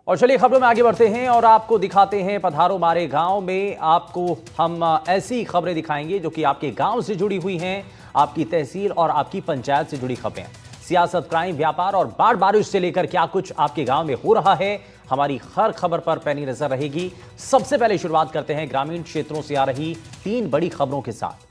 और चलिए खबरों में आगे बढ़ते हैं और आपको दिखाते हैं पधारो मारे गांव में। आपको हम ऐसी खबरें दिखाएंगे जो कि आपके गांव से जुड़ी हुई हैं, आपकी तहसील और आपकी पंचायत से जुड़ी खबरें। सियासत, क्राइम, व्यापार और बाढ़ बारिश से लेकर क्या कुछ आपके गांव में हो रहा है, हमारी हर खबर पर पैनी नजर रहेगी। सबसे पहले शुरुआत करते हैं ग्रामीण क्षेत्रों से आ रही 3 बड़ी खबरों के साथ।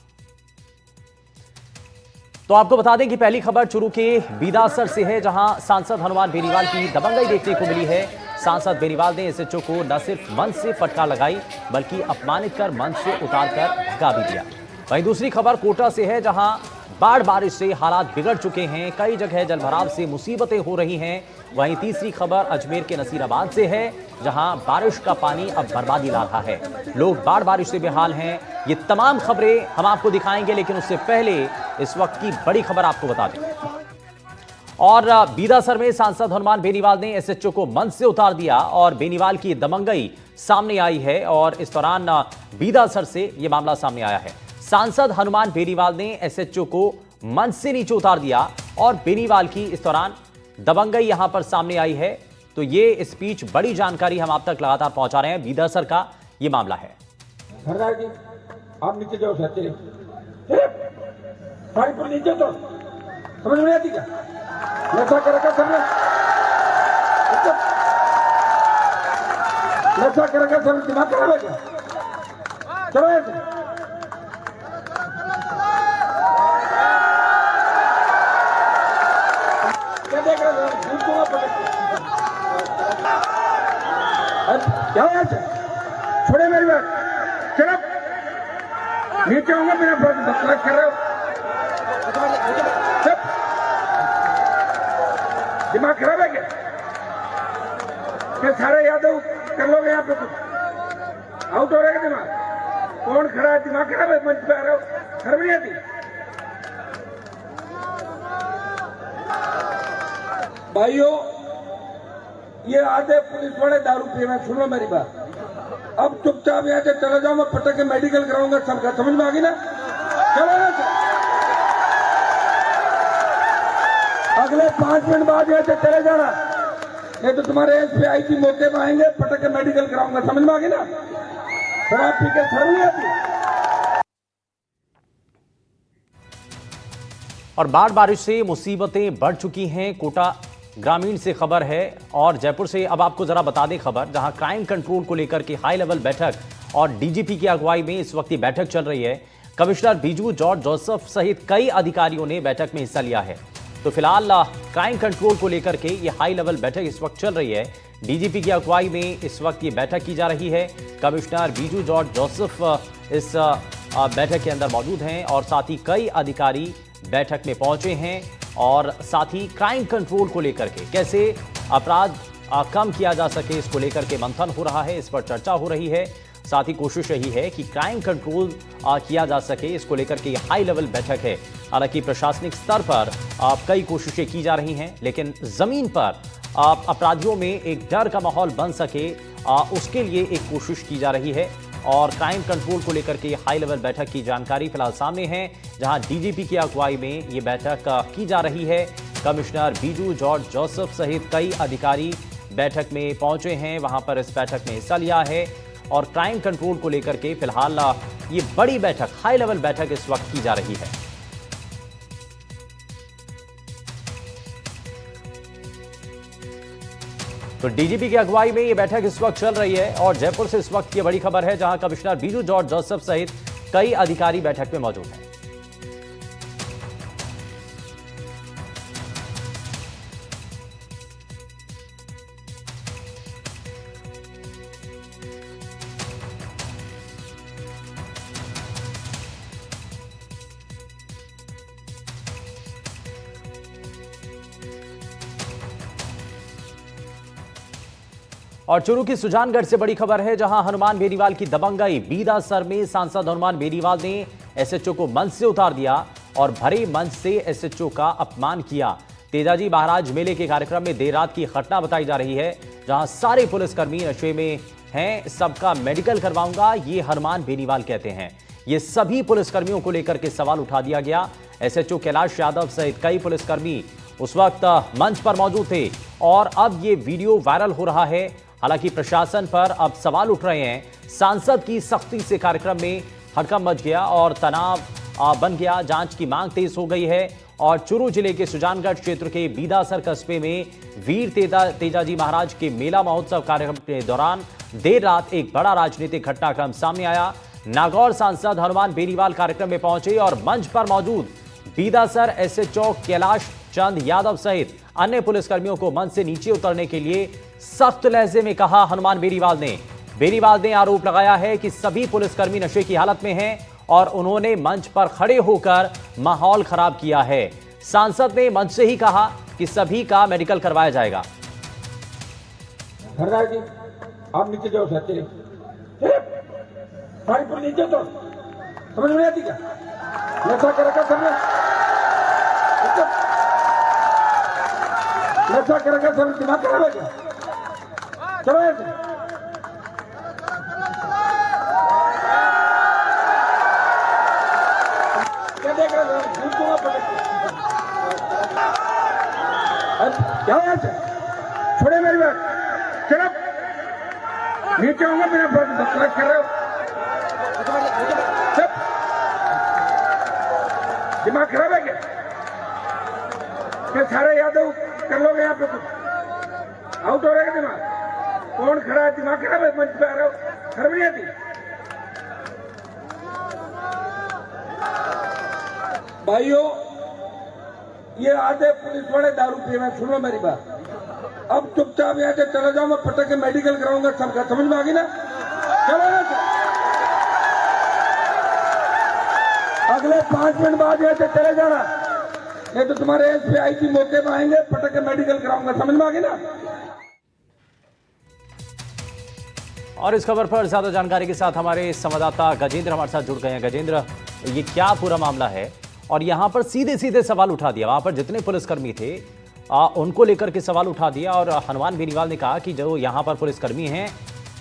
तो आपको बता दें कि पहली खबर चुरू के बीदासर से है, जहां सांसद हनुमान बेनीवाल की दबंगई देखने को मिली है। सांसद बेनीवाल ने एसएचओ को न सिर्फ मंच से फटकार लगाई बल्कि अपमानित कर मंच से उतारकर भगा भी दिया। वहीं दूसरी खबर कोटा से है, जहां बाढ़ बारिश से हालात बिगड़ चुके हैं, कई जगह जलभराव से मुसीबतें हो रही हैं। वहीं तीसरी खबर अजमेर के नसीराबाद से है, जहां बारिश का पानी अब बर्बादी ला रहा है, लोग बाढ़ बारिश से बेहाल हैं। ये तमाम खबरें हम आपको दिखाएंगे, लेकिन उससे पहले इस वक्त की बड़ी खबर आपको बता दें। और बीदासर में सांसद हनुमान बेनीवाल ने एसएचओ को मंच से उतार दिया और बेनीवाल की दबंगई सामने आई है। और इस दौरान बीदासर से यह मामला सामने आया है। सांसद हनुमान बेनीवाल ने एसएचओ को मंच से नीचे उतार दिया और बेनीवाल की इस दौरान दबंगई यहां पर सामने आई है। तो ये स्पीच, बड़ी जानकारी हम आप तक लगातार पहुंचा रहे हैं। बीदासर का यह मामला है। सरदार जी, आप नीचे जाओ, पर नीचे तो समझ में आती क्या? नशा कर रखा सबने, नशा कर रखा सब, दिमाग खराब है क्या? चलो ऐसे क्या देख रहे हो? क्या ऐसे छोड़े मेरी बात, चलो नीचे होंगे, मेरा बकवास कर रहे हो, दिमाग खराब है क्या सारे यादव कर लोगे यहाँ पे? कुछ आउट हो रहेगा दिमाग? कौन खड़ा है? दिमाग खराब है? मंच पे आ रहे हो, खराब नहीं आती? भाइयों, ये आधे पुलिस वाले दारू पी रहे हैं, सुनो मेरी बात। अब चुपचाप यहाँ से चले जाओ, मैं पटक के मेडिकल कराऊंगा सबका, समझ में आ गई ना? चलो ना, अगले 5 मिनट बाद यहाँ से चले जाना, नहीं तो तुम्हारे एसपी की मौके पर आएंगे, पटक के मेडिकल कराऊंगा, समझ में आ गई ना? शराब पी के शर्म नहीं आती? और बाढ़ बारिश से मुसीबतें बढ़ चुकी हैं, कोटा ग्रामीण से खबर है। और जयपुर से अब आपको जरा बता दें खबर, जहां क्राइम कंट्रोल को लेकर के हाई लेवल बैठक और डीजीपी की अगुवाई में इस वक्त बैठक चल रही है। कमिश्नर बीजू जॉर्ज जोसेफ सहित कई अधिकारियों ने बैठक में हिस्सा लिया है। तो फिलहाल क्राइम कंट्रोल को लेकर के ये हाई लेवल बैठक इस वक्त चल रही है। डीजीपी की अगुवाई में इस वक्त ये बैठक की जा रही है। कमिश्नर बीजू जॉर्ज जोसेफ इस बैठक के अंदर मौजूद हैं और साथ ही कई अधिकारी बैठक में पहुंचे हैं। और साथ ही क्राइम कंट्रोल को लेकर के कैसे अपराध कम किया जा सके, इसको लेकर के मंथन हो रहा है, इस पर चर्चा हो रही है। साथ ही कोशिश यही है कि क्राइम कंट्रोल किया जा सके, इसको लेकर के हाई लेवल बैठक है। हालांकि प्रशासनिक स्तर पर कई कोशिशें की जा रही हैं, लेकिन जमीन पर अपराधियों में एक डर का माहौल बन सके, उसके लिए एक कोशिश की जा रही है। और क्राइम कंट्रोल को लेकर के हाई लेवल बैठक की जानकारी फिलहाल सामने है, जहां डीजीपी की अगुवाई में ये बैठक की जा रही है। कमिश्नर बीजू जॉर्ज जोसेफ सहित कई अधिकारी बैठक में पहुंचे हैं, वहां पर इस बैठक में हिस्सा लिया है। और क्राइम कंट्रोल को लेकर के फिलहाल ये बड़ी बैठक, हाई लेवल बैठक इस वक्त की जा रही है। तो डीजीपी की अगुवाई में ये बैठक इस वक्त चल रही है। और जयपुर से इस वक्त की बड़ी खबर है, जहां कमिश्नर बीजू जॉर्ज जोसेफ सहित कई अधिकारी बैठक में मौजूद हैं। और चुरू की सुजानगढ़ से बड़ी खबर है, जहां हनुमान बेनीवाल की दबंगई। बीदासर में सांसद हनुमान बेनीवाल ने एसएचओ को मंच से उतार दिया और भरे मंच से एसएचओ का अपमान किया। तेजाजी महाराज मेले के कार्यक्रम में देर रात की घटना बताई जा रही है, जहां सारे पुलिसकर्मी नशे में हैं, सबका मेडिकल करवाऊंगा, ये हनुमान बेनीवाल कहते हैं। ये सभी पुलिसकर्मियों को लेकर के सवाल उठा दिया गया। एसएचओ कैलाश यादव सहित कई पुलिसकर्मी उस वक्त मंच पर मौजूद थे और अब ये वीडियो वायरल हो रहा है। हालांकि प्रशासन पर अब सवाल उठ रहे हैं। सांसद की सख्ती से कार्यक्रम में हड़कंप मच गया और तनाव बन गया। जांच की मांग तेज हो गई है और चूरू जिले के सुजानगढ़ क्षेत्र के बीदासर कस्बे में वीर तेजाजी महाराज के मेला महोत्सव कार्यक्रम के दौरान देर रात एक बड़ा राजनीतिक घटनाक्रम सामने आया। नागौर सांसद हनुमान बेनीवाल कार्यक्रम में पहुंचे और मंच पर मौजूद बीदासर एसएचओ कैलाश चंद यादव सहित अन्य पुलिसकर्मियों को मंच से नीचे उतरने के लिए सख्त लहजे में कहा। हनुमान बेनीवाल ने आरोप लगाया है कि सभी पुलिसकर्मी नशे की हालत में हैं और उन्होंने मंच पर खड़े होकर माहौल खराब किया है। सांसद ने मंच से ही कहा कि सभी का मेडिकल करवाया जाएगा। सरदार जी आप नीचे जाओ सच्चे सारी पुलिस नीचे तो समझ में आती क्या नशा कर रखा सबने नशा कर रखा सब दिमाग खराब है क्या चलो ऐसे क्या देख रहे हो दूंगा क्या ऐसे छोड़े मेरी बात चलो नीचे होंगे मेरा बकवास कर रहे हो दिमाग खराब है क्या सारे यादव कर लोगे यहाँ पे कुछ आउट हो रहेगा दिमाग कौन खड़ा है दिमाग खराब है मंच पे आ रहे हो खराब नहीं आती भाइयों ये आधे पुलिस वाले दारू पी रहे हैं सुनो मेरी बात अब चुपचाप यहाँ से चले जाओ मैं पटक के मेडिकल कराऊंगा सबका समझ में आ गई ना चलो ना अगले 5 मिनट बाद यहाँ से चले जाना नहीं तो तुम्हारे एसपीआई की मौके में आएंगे पटक के मेडिकल कराऊंगा समझ में आ गई ना। और इस खबर पर ज्यादा जानकारी के साथ हमारे संवाददाता गजेंद्र हमारे साथ जुड़ गए हैं। गजेंद्र ये क्या पूरा मामला है और यहाँ पर सीधे सीधे सवाल उठा दिया वहां पर जितने पुलिसकर्मी थे उनको लेकर के सवाल उठा दिया और हनुमान बेनीवाल ने कहा कि जो यहाँ पर पुलिसकर्मी हैं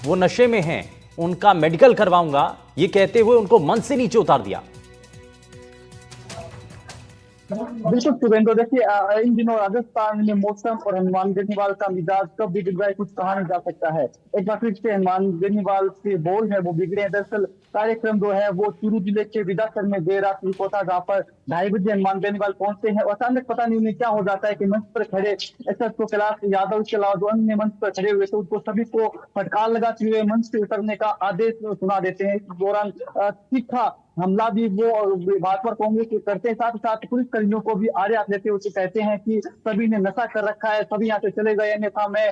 वो नशे में हैं उनका मेडिकल करवाऊंगा ये कहते हुए उनको मंच से नीचे उतार दिया। बिल्कुल शुभेंद्र देखिए इन दिनों राजस्थान में मौसम और हनुमान बेनीवाल का मिजाज कब बिगड़ जाए कुछ कहा नहीं जा सकता है। एक बार फिर से हनुमान बेनीवाल के बोल है वो बिगड़े हैं। दरअसल कार्यक्रम जो है वो चूरू जिले के विदासर में देर रात शुरू होता जहाँ पर 2:30 बजे हनुमान बेनीवाल पहुंचते हैं। अचानक पता नहीं उन्हें क्या हो जाता है कि मंच पर खड़े एसएचओ कैलाश यादव के अलावा जो अन्य मंच पर खड़े हुए थे उनको सभी को फटकार लगाते हुए मंच से उतरने का आदेश सुना देते हैं। इस दौरान तीखा हमला भी वो भाजपा कांग्रेस के करते हैं। साथ ही साथ पुलिस कर्मियों को भी आड़े हाथ लेते हुए कहते हैं कि सभी ने नशा कर रखा है सभी यहाँ से चले गए अन्यथा मैं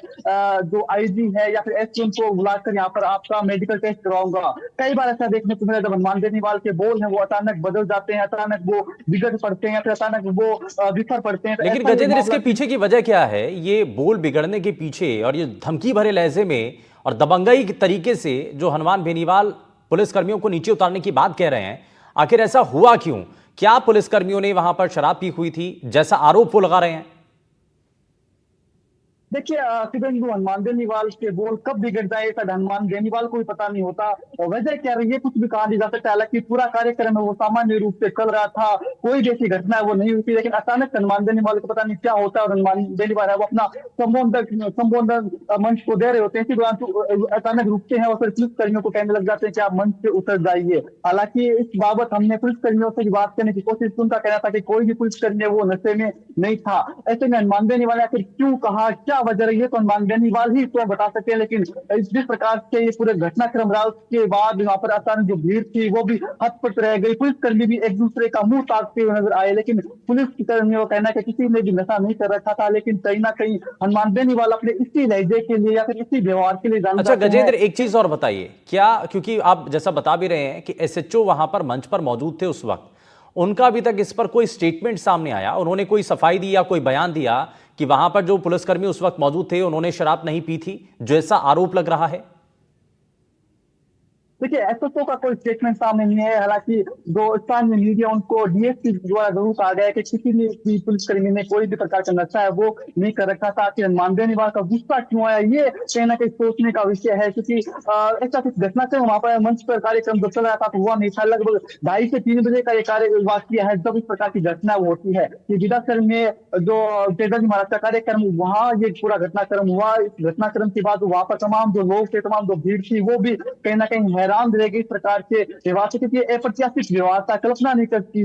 जो आईजी है या फिर एसपी को बुलाकर यहाँ पर आपका मेडिकल टेस्ट करवाऊंगा। कई बार ऐसा देखने को मिला जब हनुमान बेनीवाल के बोल है वो अचानक बदल जाते हैं अचानक वो बिगड़ पड़ते हैं फिर अचानक वो बिखर पड़ते हैं। लेकिन गजेंद्र इसके पीछे की वजह क्या है ये बोल बिगड़ने के पीछे और ये धमकी भरे लहजे में और दबंगई के तरीके से जो हनुमान बेनीवाल पुलिसकर्मियों को नीचे उतारने की बात कह रहे हैं आखिर ऐसा हुआ क्यों? क्या पुलिसकर्मियों ने वहां पर शराब पी हुई थी जैसा आरोप वो लगा रहे हैं? देखिए शुभेंदु हनुमान बेनीवाल के बोल कब बिगड़ जाए हनुमान बेनीवाल को भी पता नहीं होता और वजह क्या रही है कुछ भी कहा नहीं जा सकता। हालांकि पूरा कार्यक्रम है वो सामान्य रूप से चल रहा था कोई जैसी घटना है वो नहीं हुई थी लेकिन अचानक हनुमान बेनीवाल को पता नहीं क्या होता है और हनुमान बेनीवाल है वो अपना संबोधन मंच को दे रहे होते हैं। इसी दौरान अचानक रुकते हैं और फिर पुलिस कर्मियों को कहने लग जाते हैं कि आप मंच से उतर जाइए। हालांकि इस बाबत हमने पुलिस कर्मियों से बात करने की कोशिश उनका कहना था कि कोई भी पुलिसकर्मी वो नशे में नहीं था। ऐसे में हनुमान बेनीवाल ने आखिर क्यों कहा क्या वजह रही है तो हनुमान बेनीवाल ही तो बता सकते हैं। लेकिन जिस प्रकार से ये पूरे घटनाक्रम रहा उसके बाद यहाँ पर अचानक जो भीड़ थी वो भी हतपत रह गई। पुलिसकर्मी भी एक दूसरे का मुंह ताकते हुए नजर आए लेकिन पुलिस कर्मियों का कहना है कि किसी ने भी नशा नहीं कर रखा था लेकिन कहीं ना कहीं हनुमान बेनीवाल अपने इसी लहजे के लिए या फिर इसी व्यवहार के लिए जाना। अच्छा गजेंद्र एक चीज और बताइए क्या क्योंकि आप जैसा बता भी रहे हैं कि एसएचओ वहां पर मंच पर मौजूद थे उस वक्त उनका अभी तक इस पर कोई स्टेटमेंट सामने आया उन्होंने कोई सफाई दी या कोई बयान दिया कि वहां पर जो पुलिसकर्मी उस वक्त मौजूद थे उन्होंने शराब नहीं पी थी जो ऐसा आरोप लग रहा है? देखिए एसएसओ का कोई स्टेटमेंट सामने नहीं है, हालांकि जो स्थानीय मीडिया उनको डीएसपी द्वारा जरूर कहा गया है कि किसी भी पुलिसकर्मी ने कोई भी प्रकार का नशा है वो नहीं कर रखा था। कि हनुमान बेनीवाल का गुस्सा क्यों आया, ये कहीं ना कहीं सोचने का विषय है, क्योंकि ऐसा कुछ घटनाक्रम वहां पर मंच पर कार्यक्रम जो चल रहा था तो हुआ नहीं था। लगभग 2:30 से 3 बजे का ये कार्य वाक्य है जब इस प्रकार की घटना होती है कि विधानसभा में जो तेजाजी महाराज का कार्यक्रम वहां ये पूरा घटनाक्रम हुआ। इस घटनाक्रम के बाद वहां पर तमाम जो लोग थे, तमाम जो भीड़ थी वो भी कहीं ना कहीं हैरान रहेगी इस प्रकार के व्यवहार से, क्योंकि अप्रत्याशित व्यवहार था, कल्पना नहीं करती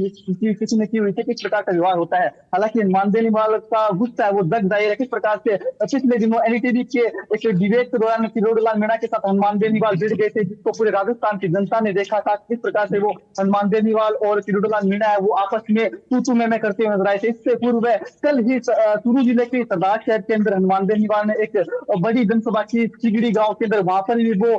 किसी ने की हुई थी किस प्रकार का व्यवहार होता है। हालांकि हनुमान बेनीवाल का गुस्सा है वो जग जाहिर है किस प्रकार से पिछले दिनों एनडीटीवी के एक डिबेट के दौरान किरोड़ीलाल मीणा के साथ हनुमान बेनीवाल भिड़ गए थे, जिसको पूरे राजस्थान की जनता ने देखा था किस प्रकार से वो हनुमान बेनीवाल और किरोड़ीलाल मीणा है वो आपस में तू में करते हुए नजर आए थे। इससे पूर्व कल ही चूरू जिले के सरदार शहर के अंदर हनुमान बेनीवाल ने एक बड़ी जनसभा की चिगड़ी गांव के अंदर, वहां पर भी वो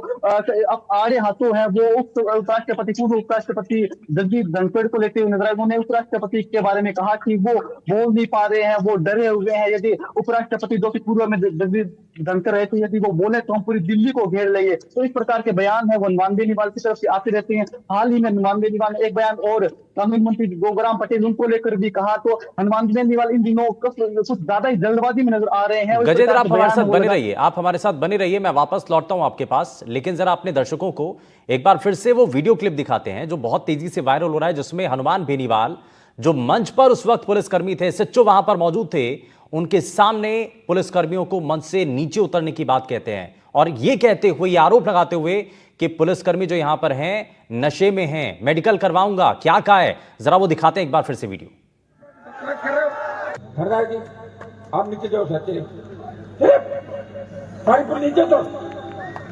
आड़े हाथों है वो उपराष्ट्रपति पूर्व उपराष्ट्रपति जगदीप धनखड़ को लेते हुए नजर आए। उन्होंने उपराष्ट्रपति के बारे में कहा कि वो बोल नहीं पा रहे हैं, वो डरे हुए हैं, यदि उपराष्ट्रपति जो कि पूर्व में जगदीप धनखड़ रहे थे यदि वो बोले तो हम पूरी दिल्ली को घेर लेंगे। तो इस प्रकार के बयान है वो हनुमान बेनीवाल की तरफ से आते रहते हैं। हाल ही में हनुमान बेनीवाल ने एक बयान और कानून मंत्री गोगराम पटेल उनको लेकर भी कहा, तो हनुमान बेनीवाल इन दिनों कुछ ज्यादा ही जल्दबाजी में नजर आ रहे हैं। गजेंद्र आप हमारे साथ बने रहिए, आप हमारे साथ बने रहिए, मैं वापस लौटता हूं आपके पास, लेकिन जरा अपने दर्शकों को एक बार फिर से वो वीडियो क्लिप दिखाते हैं जो बहुत तेजी से वायरल हो रहा है, जिसमें हनुमान बेनीवाल जो मंच पर उस वक्त पुलिसकर्मी थे, सच्चो वहां पर मौजूद थे, उनके सामने पुलिसकर्मियों को मंच से नीचे उतरने की बात कहते हैं और ये कहते हुए, ये आरोप लगाते हुए कि पुलिसकर्मी जो यहां पर हैं नशे में हैं, मेडिकल करवाऊंगा, क्या कहा है जरा वो दिखाते हैं एक बार फिर से वीडियो। सरदार जी आप नीचे जाओ, साथी साड़ी पर नीचे तो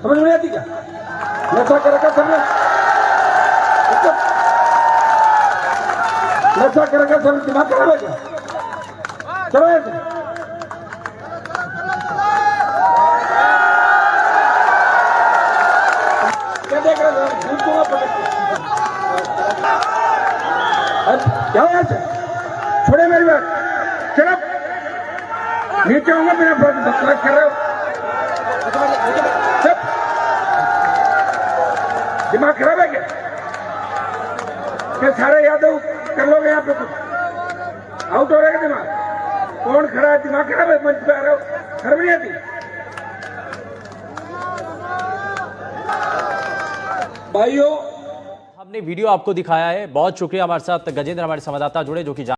समझ में आती क्या? नशा कर रखा सबने, नशा कर रखा सब, दिमाग खराब है क्या? चलो ऐसे क्या देख रहे हो? क्या है ऐसे? छोड़े मेरी बात, चलो नीचे होंगे, मेरा बकवास कर रहे हो, दिमाग खराब है क्या? क्या सारे यादव कर लोगे यहाँ पे? कुछ आउट हो रहेगा दिमाग? कौन खड़ा है? दिमाग खराब है? मंच पे आ रहे हो, खराब नहीं आती भाइयों? हमने वीडियो आपको दिखाया है, बहुत शुक्रिया। हमारे साथ गजेंद्र हमारे संवाददाता जुड़े जो कि